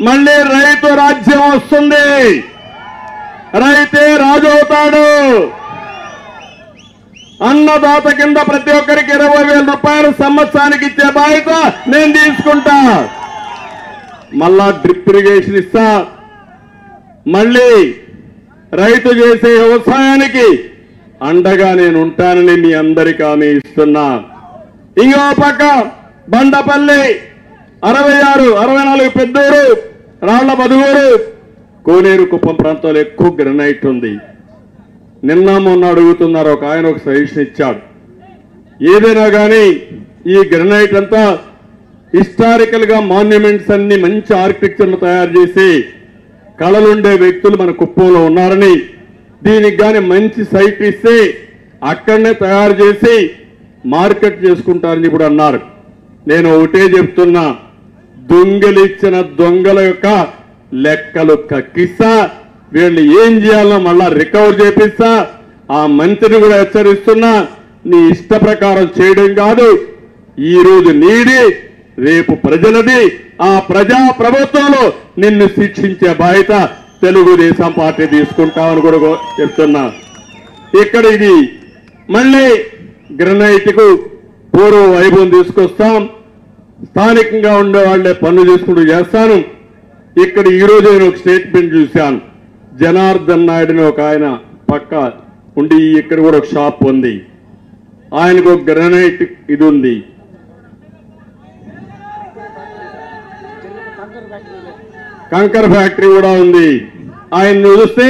మళ్ళీ రైతు రాజ్యం వస్తుంది. రైతే రాజు అవుతాడు. అన్నదాత కింద ప్రతి ఒక్కరికి 20,000 రూపాయలు సంవత్సరానికి ఇచ్చే బాధ్యత నేను తీసుకుంటా. మళ్ళా డ్రిప్ ఇరిగేషన్ ఇస్తా. మళ్ళీ రైతు చేసే వ్యవసాయానికి అండగా నేను ఉంటానని మీ అందరికీ హామీ ఇస్తున్నా. ఇంకో పక్క బండపల్లి 66, 64 పెద్దూరు, రాళ్ల బదుగూరు, కోనేరు కుప్పం ప్రాంతాల్లో ఎక్కువ గ్రనైట్ ఉంది. నిన్న మొన్న అడుగుతున్నారు, ఒక ఆయన ఒక సజెషన్ ఇచ్చాడు. ఏదైనా కానీ ఈ గ్రనైట్ అంతా హిస్టారికల్ గా మాన్యుమెంట్స్ అన్ని మంచి ఆర్కిటెక్చర్లు తయారు చేసి కళలుండే వ్యక్తులు మన కుప్పంలో ఉన్నారని, దీనికి కానీ మంచి సైట్ ఇస్తే అక్కడనే తయారు చేసి మార్కెట్ చేసుకుంటారని ఇప్పుడు అన్నారు. నేను ఒకటే చెప్తున్నా, దొంగలిచ్చిన దొంగల యొక్క లెక్కలు కక్కిస్తా. వీళ్ళు ఏం చేయాలో మళ్ళా రికవర్ చేపిస్తా. ఆ మంత్రిని కూడా హెచ్చరిస్తున్నా, నీ ఇష్ట ప్రకారం చేయడం కాదు. ఈ రోజు నీడి, రేపు ప్రజలది. ఆ ప్రజా ప్రభుత్వంలో నిన్ను శిక్షించే బాధ్యత తెలుగుదేశం పార్టీ తీసుకుంటామని కూడా చెప్తున్నా. ఇక్కడ ఇది మళ్ళీ గ్రనైట్ కు పూర్వ వైభవం తీసుకొస్తాం. స్థానికంగా ఉండే వాళ్లే పనులు చేసుకుంటూ చేస్తాను. ఇక్కడ ఈ రోజు నేను ఒక స్టేట్మెంట్ చూశాను. జనార్దన్ నాయుడుని ఒక ఆయన పక్క ఉండి ఇక్కడ కూడా ఒక షాప్ ఉంది. ఆయనకు ఒక గ్రనైట్ ఇది ఉంది. కంకర్ ఫ్యాక్టరీ కూడా ఉంది. ఆయన చూస్తే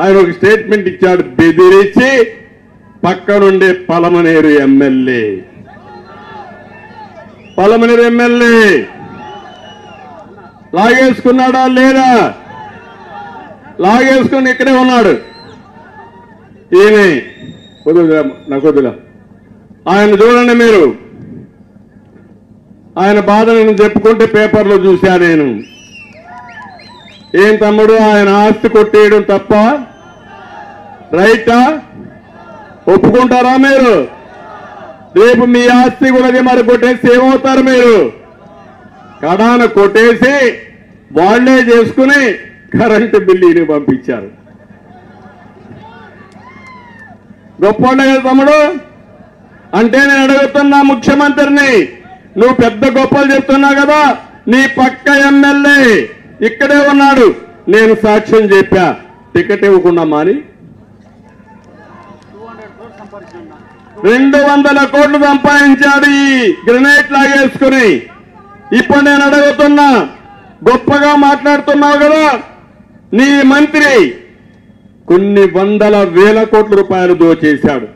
ఆయన ఒక స్టేట్మెంట్ ఇచ్చాడు, బెదిరించి పక్కనుండే పలమనేరు ఎమ్మెల్యే లాగేసుకున్నాడా లేదా? లాగేసుకుని ఇక్కడే ఉన్నాడు. ఈయన వద్దులా ఆయన చూడండి మీరు. ఆయన బాధ నేను చెప్పుకుంటే పేపర్లో చూశా నేను. ఏం తమ్ముడు, ఆయన ఆస్తి కొట్టేయడం తప్ప రైటా? ఒప్పుకుంటారా మీరు? రేపు మీ ఆస్తి కూడా మరి కొట్టేసి ఏమవుతారు మీరు? కడాన కొట్టేసి వాళ్లే చేసుకుని కరెంటు బిల్లుని పంపించారు. గొప్పవాళ్ళే కదా తమ్ముడు. అంటే నేను అడుగుతున్నా ముఖ్యమంత్రిని, నువ్వు పెద్ద గొప్పలు చెప్తున్నావు కదా, నీ పక్క ఎమ్మెల్యే ఇక్కడే ఉన్నాడు. నేను సాక్ష్యం చెప్పా, టికెట్ ఇవ్వకుండా మాని 200 కోట్లు సంపాదించాడు ఈ గ్రెనైట్ లాగేసుకుని. ఇప్పుడు నేను అడుగుతున్నా, గొప్పగా మాట్లాడుతున్నావు కదా, నీ మంత్రి కొన్ని 100,000 కోట్ల రూపాయలు దోచేశాడు.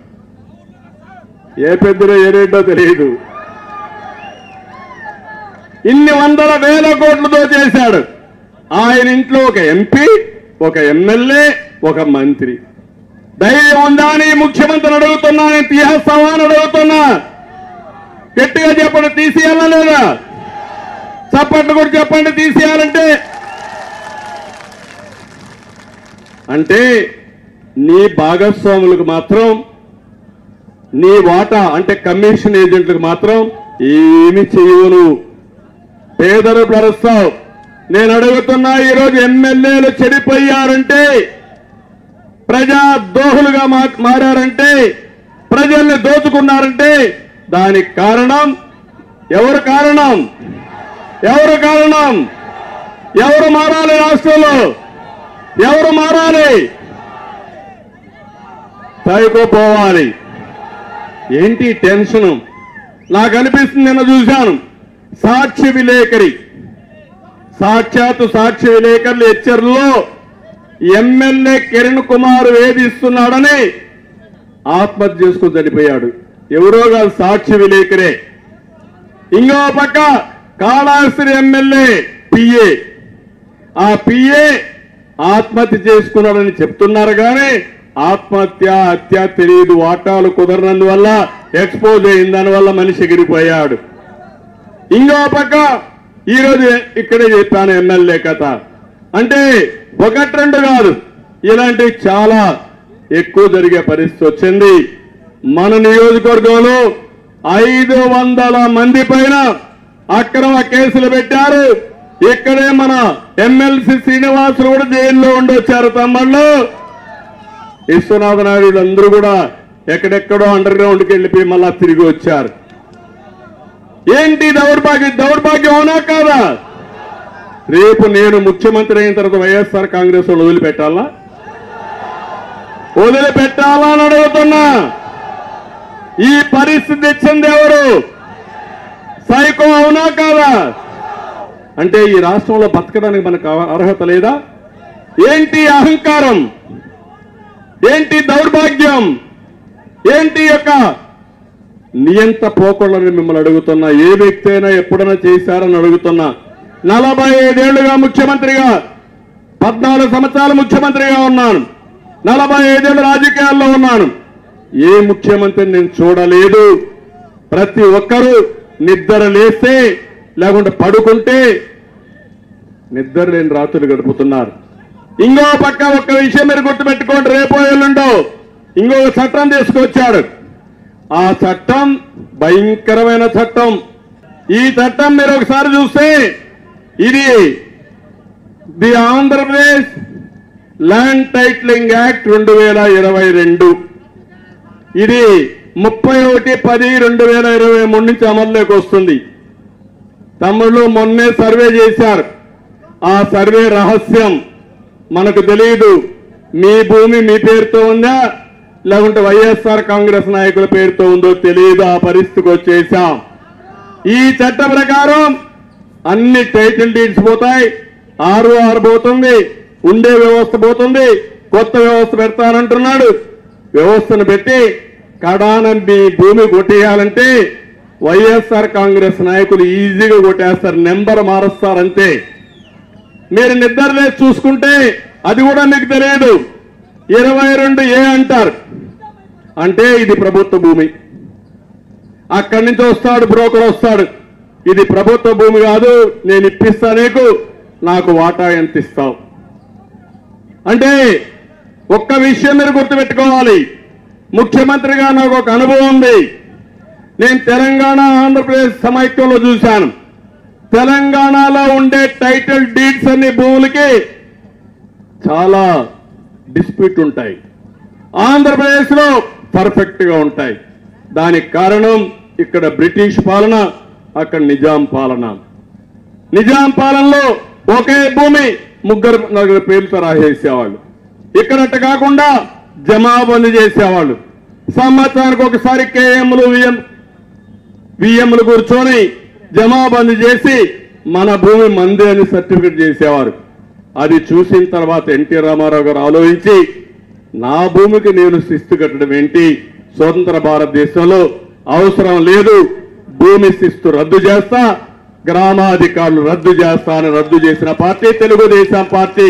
ఏ పెద్దలో ఏ రేటో తెలియదు. ఇన్ని 100,000 కోట్లు దోచేశాడు. ఆయన ఇంట్లో ఒక ఎంపీ, ఒక ఎమ్మెల్యే, ఒక మంత్రి. ధైర్యం ఉందా అని ముఖ్యమంత్రిని అడుగుతున్నా, నేను తీసేస్తావా అని అడుగుతున్నా. గట్టిగా చెప్పండి, తీసేయాలా లేదా? చప్పట్లు కూడా చెప్పండి తీసేయాలంటే. అంటే నీ భాగస్వాములకు మాత్రం, నీ వాటా అంటే కమిషన్ ఏజెంట్లకు మాత్రం ఏమి చేయవు. పేదలు పరుస్తావు. నేను అడుగుతున్నా, ఈరోజు ఎమ్మెల్యేలు చెడిపోయారంటే, ప్రజా దోహులుగా మారారంటే, ప్రజల్ని దోచుకున్నారంటే దానికి కారణం ఎవరు? కారణం ఎవరు? కారణం ఎవరు? మారాలి రాష్ట్రంలో ఎవరు మారాలి? పైకోపోవాలి. ఏంటి టెన్షన్? నాకు అనిపిస్తుంది, నిన్న చూశాను సాక్షి విలేకరి, సాక్షాత్తు సాక్షి విలేకరులు హెచ్చర్లో ఎమ్మెల్యే కిరణ్ కుమార్ వేధిస్తున్నాడని ఆత్మహత్య చేసుకుని చనిపోయాడు. ఎవరో కాదు, సాక్షి విలేకరే. ఇంకో పక్క కాళహస్తి ఎమ్మెల్యే పిఏ, ఆ పిఏ ఆత్మహత్య చేసుకున్నాడని చెప్తున్నారు కానీ ఆత్మహత్య హత్య తెలియదు. వాటాలు కుదరనందువల్ల ఎక్స్పోజ్ అయిందని వల్ల మనిషి ఎగిరిపోయాడు. ఇంకో పక్క ఈరోజు ఇక్కడే చెప్పాను ఎమ్మెల్యే కథ. అంటే 1-2 కాదు, ఇలాంటివి చాలా ఎక్కువ జరిగే పరిస్థితి వచ్చింది. మన నియోజకవర్గంలో 500 మంది పైన అక్రమ కేసులు పెట్టారు. ఇక్కడే మన ఎమ్మెల్సీ శ్రీనివాసులు కూడా జైల్లో ఉండొచ్చారు తమ్ముళ్ళు. విశ్వనాథ నాయుడు అందరూ కూడా ఎక్కడెక్కడో అండర్ గ్రౌండ్కి వెళ్ళిపోయి మళ్ళా తిరిగి వచ్చారు. ఏంటి దౌర్భాగ్యం అవునా కాదా? రేపు నేను ముఖ్యమంత్రి అయిన తర్వాత వైఎస్ఆర్ కాంగ్రెస్ వాళ్ళు వదిలిపెట్టాలా అని అడుగుతున్నా. ఈ పరిస్థితి తెచ్చింది ఎవరు? సైకో అవునా కాదా? అంటే ఈ రాష్ట్రంలో బతకడానికి మనకు అర్హత లేదా? ఏంటి అహంకారం? ఏంటి దౌర్భాగ్యం? ఏంటి యొక్క నియంత పోకూడదని మిమ్మల్ని అడుగుతున్నా. ఏ వ్యక్తి అయినా ఎప్పుడైనా చేశారని అడుగుతున్నా. 45 ఏళ్లుగా ముఖ్యమంత్రిగా, 14 సంవత్సరాలు ముఖ్యమంత్రిగా ఉన్నాను, 45 ఏళ్ళు రాజకీయాల్లో ఉన్నాను. ఏ ముఖ్యమంత్రిని నేను చూడలేదు. ప్రతి ఒక్కరూ నిద్ర లేస్తే లేకుంటే పడుకుంటే నిద్ర లేని రాత్రులు గడుపుతున్నారు. ఇంకో పక్క ఒక్క విషయం మీరు గుర్తుపెట్టుకోండి. రేపో ఎల్లుండో ఇంకొక చట్టం తీసుకొచ్చాడు. ఆ చట్టం భయంకరమైన చట్టం. ఈ చట్టం మీరు ఒకసారి చూస్తే ఇది the Andhra Pradesh land titling act 2022. ఇది 31/10/2023 నుంచి అమల్లోకి వస్తుంది. తమ్ముళ్ళు మొన్నే సర్వే చేశారు. ఆ సర్వే రహస్యం మనకు తెలియదు. మీ భూమి మీ పేరుతో ఉందా లేకుంటే వైఎస్ఆర్ కాంగ్రెస్ నాయకుల పేరుతో ఉందో తెలియదు. ఆ పరిస్థితికి వచ్చేసాం. ఈ చట్ట ప్రకారం అన్ని టైటిల్ డీడ్స్ పోతాయి, ROR పోతుంది, ఉండే వ్యవస్థ పోతుంది, కొత్త వ్యవస్థ పెడతానంటున్నాడు. వ్యవస్థను పెట్టి కడాన మీ భూమి కొట్టేయాలంటే వైఎస్ఆర్ కాంగ్రెస్ నాయకులు ఈజీగా కొట్టేస్తారు, నెంబర్ మారుస్తారంతే. మీరు నిద్రలేసి చూసుకుంటే అది కూడా మీకు తెలియదు. 22A అంటారు. అంటే ఇది ప్రభుత్వ భూమి. అక్కడి నుంచి వస్తాడు బ్రోకర్ వస్తాడు, ఇది ప్రభుత్వ భూమి కాదు, నేను ఇప్పిస్తా నీకు, నాకు వాటా ఎంత ఇస్తావు అంటే. ఒక్క విషయం మీరు గుర్తుపెట్టుకోవాలి. ముఖ్యమంత్రిగా నాకు ఒక అనుభవం ఉంది. నేను తెలంగాణ ఆంధ్రప్రదేశ్ సమైక్యంలో చూశాను. తెలంగాణలో ఉండే టైటిల్ డీడ్స్ అన్ని భూములకి చాలా డిస్ప్యూట్ ఉంటాయి. ఆంధ్రప్రదేశ్లో పర్ఫెక్ట్ గా ఉంటాయి. దానికి కారణం ఇక్కడ బ్రిటిష్ పాలన, అక్కడ నిజాం పాలన. నిజాం పాలనలో ఒకే భూమి 3-4 పేర్లతో రాసేసేవాళ్ళు. ఇక్కడట్టు కాకుండా జమాబందీ చేసేవాళ్ళు. సంవత్సరానికి ఒకసారి KMలు VMలు కూర్చొని జమాబందీ చేసి మన భూమి మంది అని సర్టిఫికెట్ చేసేవారు. అది చూసిన తర్వాత ఎన్టీ రామారావు గారు ఆలోచించి నా భూమికి నేను శిస్తు కట్టడం ఏంటి, స్వతంత్ర భారతదేశంలో అవసరం లేదు, భూమి శిస్తు రద్దు చేస్తా, గ్రామాధికారులు రద్దు చేస్తా అని రద్దు చేసిన పార్టీ తెలుగుదేశం పార్టీ.